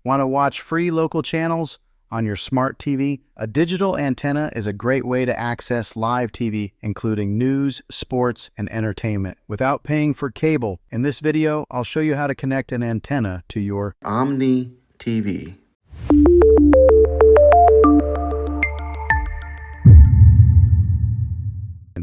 Want to watch free local channels on your smart TV? A digital antenna is a great way to access live TV, including news, sports, and entertainment, without paying for cable. In this video, I'll show you how to connect an antenna to your Omni TV.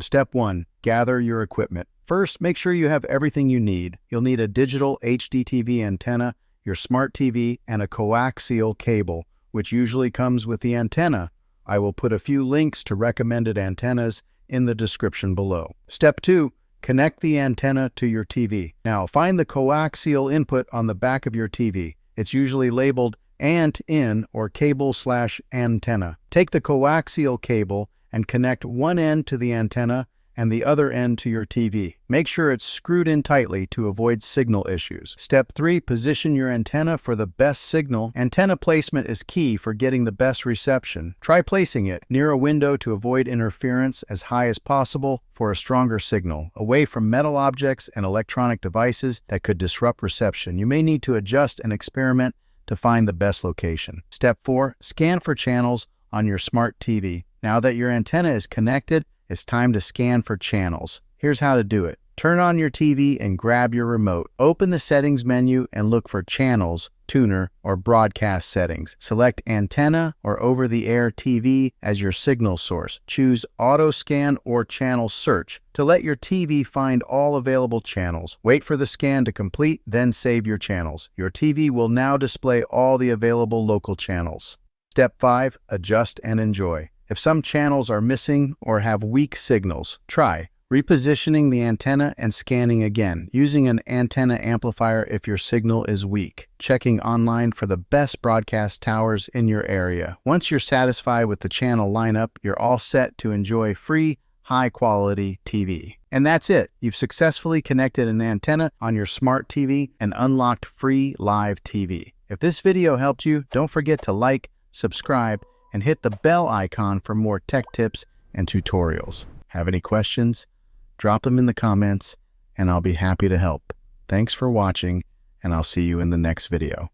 Step 1. Gather your equipment. First, make sure you have everything you need. You'll need a digital HDTV antenna, your smart TV, and a coaxial cable, which usually comes with the antenna. I will put a few links to recommended antennas in the description below. Step 2. Connect the antenna to your TV. Now, find the coaxial input on the back of your TV. It's usually labeled ANT-in or cable/antenna. Take the coaxial cable and connect one end to the antenna and the other end to your TV. Make sure it's screwed in tightly to avoid signal issues. Step 3. Position your antenna for the best signal. Antenna placement is key for getting the best reception. Try placing it near a window to avoid interference, as high as possible for a stronger signal, away from metal objects and electronic devices that could disrupt reception. You may need to adjust and experiment to find the best location. Step 4. Scan for channels on your smart TV. Now that your antenna is connected, it's time to scan for channels. Here's how to do it. Turn on your TV and grab your remote. Open the settings menu and look for channels, tuner, or broadcast settings. Select antenna or over-the-air TV as your signal source. Choose auto scan or channel search to let your TV find all available channels. Wait for the scan to complete, then save your channels. Your TV will now display all the available local channels. Step 5. Adjust and enjoy. If some channels are missing or have weak signals, try repositioning the antenna and scanning again, using an antenna amplifier if your signal is weak. Checking online for the best broadcast towers in your area. Once you're satisfied with the channel lineup, you're all set to enjoy free, high-quality TV. And that's it. You've successfully connected an antenna on your smart TV and unlocked free live TV. If this video helped you, don't forget to like, subscribe, and hit the bell icon for more tech tips and tutorials. Have any questions? Drop them in the comments, and I'll be happy to help. Thanks for watching, and I'll see you in the next video.